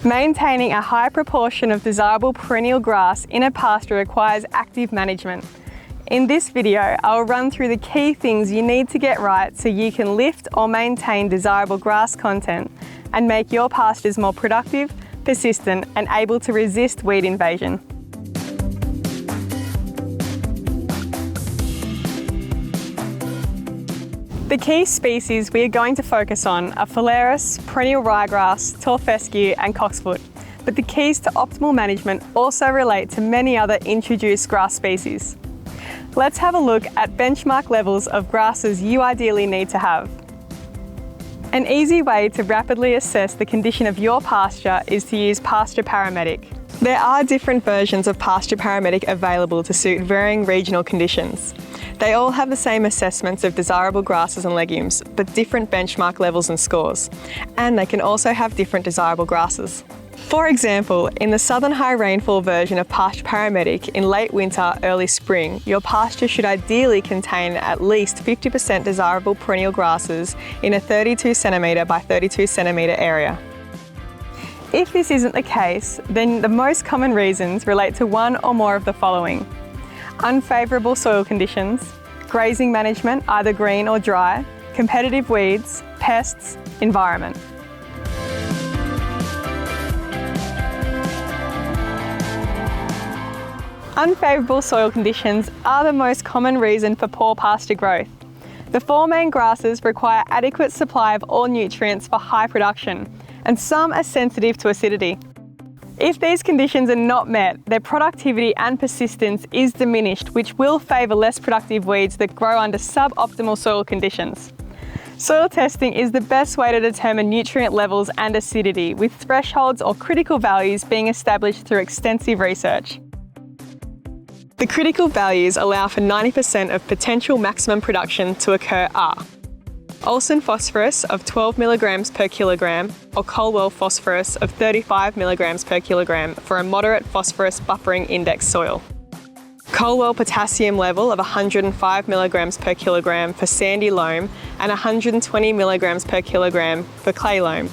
Maintaining a high proportion of desirable perennial grass in a pasture requires active management. In this video, I'll run through the key things you need to get right so you can lift or maintain desirable grass content and make your pastures more productive, persistent, and able to resist weed invasion. The key species we are going to focus on are phalaris, perennial ryegrass, tall fescue, and cocksfoot. But the keys to optimal management also relate to many other introduced grass species. Let's have a look at benchmark levels of grasses you ideally need to have. An easy way to rapidly assess the condition of your pasture is to use Pasture Paramedic. There are different versions of Pasture Paramedic available to suit varying regional conditions. They all have the same assessments of desirable grasses and legumes, but different benchmark levels and scores. And they can also have different desirable grasses. For example, in the southern high rainfall version of Pasture Paramedic in late winter, early spring, your pasture should ideally contain at least 50% desirable perennial grasses in a 32 centimetre by 32 centimetre area. If this isn't the case, then the most common reasons relate to one or more of the following: unfavourable soil conditions, grazing management, either green or dry, competitive weeds, pests, environment. Unfavourable soil conditions are the most common reason for poor pasture growth. The four main grasses require adequate supply of all nutrients for high production, and some are sensitive to acidity. If these conditions are not met, their productivity and persistence is diminished, which will favour less productive weeds that grow under suboptimal soil conditions. Soil testing is the best way to determine nutrient levels and acidity, with thresholds or critical values being established through extensive research. The critical values allow for 90% of potential maximum production to occur are Olsen phosphorus of 12 milligrams per kilogram or Colwell phosphorus of 35 milligrams per kilogram for a moderate phosphorus buffering index soil. Colwell potassium level of 105 milligrams per kilogram for sandy loam and 120 milligrams per kilogram for clay loam.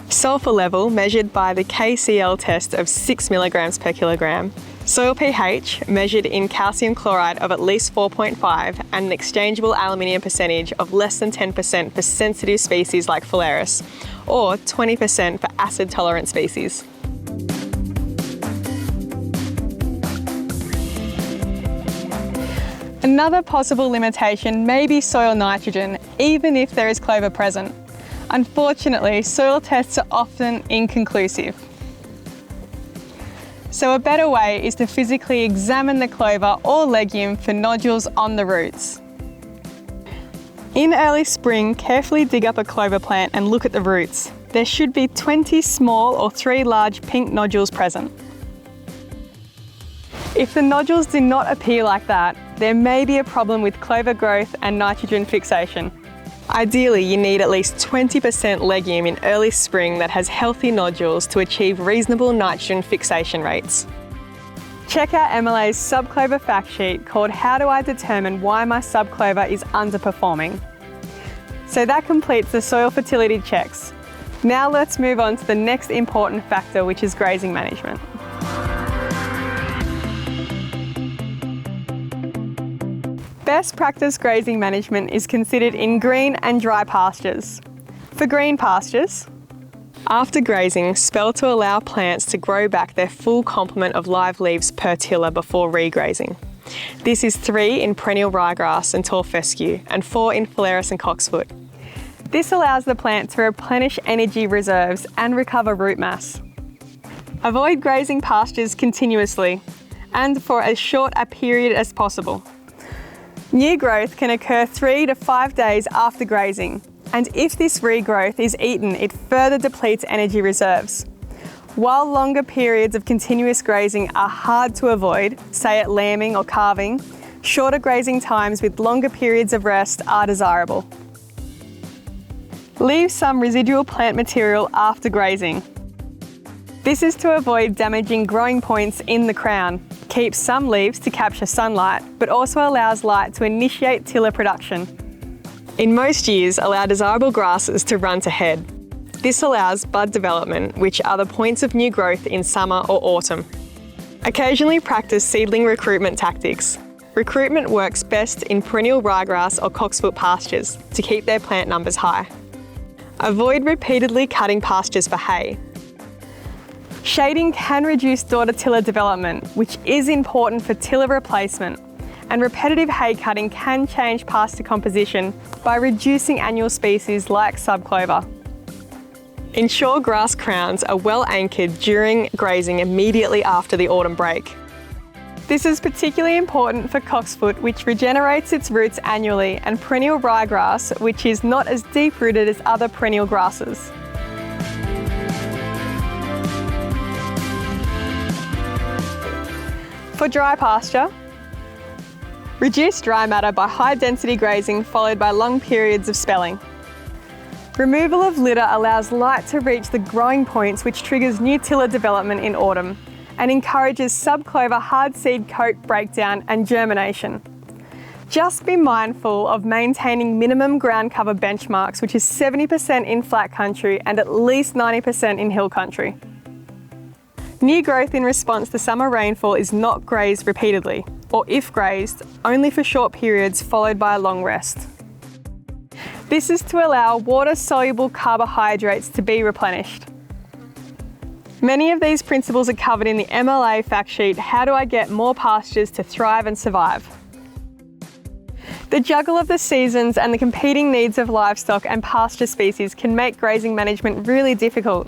Sulphur level measured by the KCl test of 6 milligrams per kilogram. Soil pH measured in calcium chloride of at least 4.5 and an exchangeable aluminium percentage of less than 10% for sensitive species like phalaris, or 20% for acid tolerant species. Another possible limitation may be soil nitrogen, even if there is clover present. Unfortunately, soil tests are often inconclusive. So a better way is to physically examine the clover or legume for nodules on the roots. In early spring, carefully dig up a clover plant and look at the roots. There should be 20 small or 3 large pink nodules present. If the nodules do not appear like that, there may be a problem with clover growth and nitrogen fixation. Ideally, you need at least 20% legume in early spring that has healthy nodules to achieve reasonable nitrogen fixation rates. Check out MLA's subclover fact sheet called How Do I Determine Why My Subclover is Underperforming? So that completes the soil fertility checks. Now let's move on to the next important factor, which is grazing management. Best practice grazing management is considered in green and dry pastures. For green pastures, after grazing, spell to allow plants to grow back their full complement of live leaves per tiller before regrazing. This is 3 in perennial ryegrass and tall fescue, and 4 in phalaris and cocksfoot. This allows the plant to replenish energy reserves and recover root mass. Avoid grazing pastures continuously and for as short a period as possible. New growth can occur 3 to 5 days after grazing, and if this regrowth is eaten, it further depletes energy reserves. While longer periods of continuous grazing are hard to avoid, say at lambing or calving, shorter grazing times with longer periods of rest are desirable. Leave some residual plant material after grazing. This is to avoid damaging growing points in the crown. Keep some leaves to capture sunlight, but also allows light to initiate tiller production. In most years, allow desirable grasses to run to head. This allows bud development, which are the points of new growth in summer or autumn. Occasionally practice seedling recruitment tactics. Recruitment works best in perennial ryegrass or cocksfoot pastures to keep their plant numbers high. Avoid repeatedly cutting pastures for hay. Shading can reduce daughter tiller development, which is important for tiller replacement, and repetitive hay cutting can change pasture composition by reducing annual species like subclover. Ensure grass crowns are well anchored during grazing immediately after the autumn break. This is particularly important for cocksfoot, which regenerates its roots annually, and perennial ryegrass, which is not as deep-rooted as other perennial grasses. For dry pasture, reduce dry matter by high-density grazing followed by long periods of spelling. Removal of litter allows light to reach the growing points, which triggers new tiller development in autumn and encourages subclover hard seed coat breakdown and germination. Just be mindful of maintaining minimum ground cover benchmarks, which is 70% in flat country and at least 90% in hill country. New growth in response to summer rainfall is not grazed repeatedly, or if grazed, only for short periods followed by a long rest. This is to allow water-soluble carbohydrates to be replenished. Many of these principles are covered in the MLA fact sheet, How Do I Get More Pastures to Thrive and Survive? The juggle of the seasons and the competing needs of livestock and pasture species can make grazing management really difficult.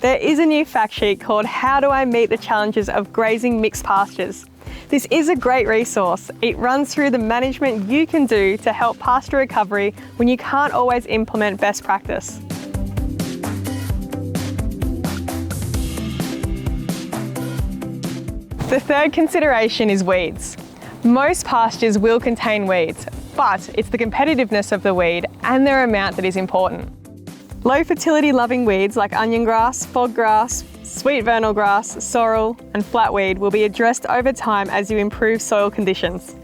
There is a new fact sheet called How Do I Meet the Challenges of Grazing Mixed Pastures? This is a great resource. It runs through the management you can do to help pasture recovery when you can't always implement best practice. The third consideration is weeds. Most pastures will contain weeds, but it's the competitiveness of the weed and their amount that is important. Low fertility loving weeds like onion grass, fog grass, sweet vernal grass, sorrel and flatweed will be addressed over time as you improve soil conditions.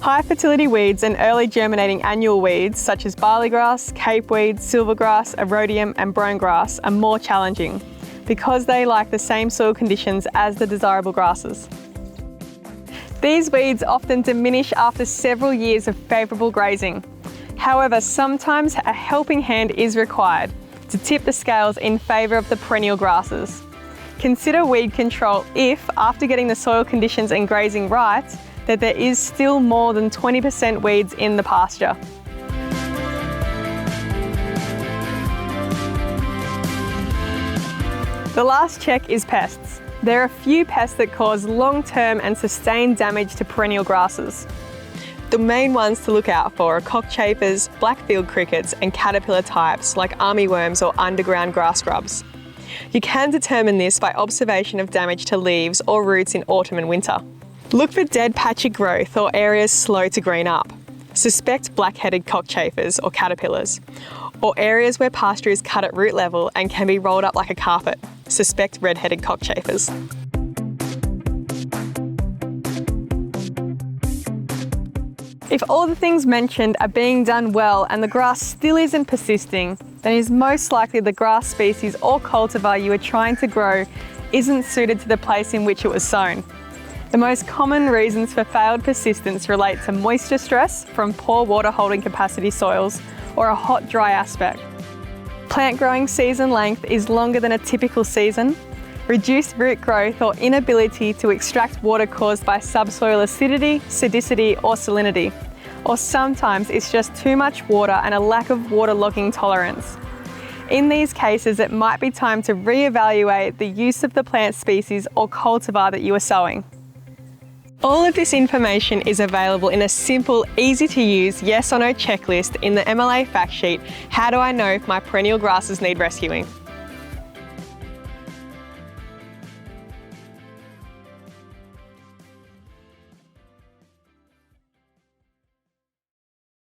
High fertility weeds and early germinating annual weeds such as barleygrass, capeweed, silvergrass, erodium and brome grass are more challenging because they like the same soil conditions as the desirable grasses. These weeds often diminish after several years of favourable grazing. However, sometimes a helping hand is required to tip the scales in favour of the perennial grasses. Consider weed control if, after getting the soil conditions and grazing right, that there is still more than 20% weeds in the pasture. The last check is pests. There are a few pests that cause long-term and sustained damage to perennial grasses. The main ones to look out for are cockchafers, black-billed crickets and caterpillar types like armyworms or underground grass grubs. You can determine this by observation of damage to leaves or roots in autumn and winter. Look for dead patchy growth or areas slow to green up. Suspect black-headed cockchafers or caterpillars, or areas where pasture is cut at root level and can be rolled up like a carpet. Suspect red-headed cockchafers. If all the things mentioned are being done well and the grass still isn't persisting, then it is most likely the grass species or cultivar you are trying to grow isn't suited to the place in which it was sown. The most common reasons for failed persistence relate to moisture stress from poor water holding capacity soils or a hot, dry aspect. Plant growing season length is longer than a typical season. Reduced root growth or inability to extract water caused by subsoil acidity, sedicity or salinity. Or sometimes it's just too much water and a lack of waterlogging tolerance. In these cases, it might be time to reevaluate the use of the plant species or cultivar that you are sowing. All of this information is available in a simple, easy to use yes or no checklist in the MLA fact sheet, How Do I Know If My Perennial Grasses Need Rescuing?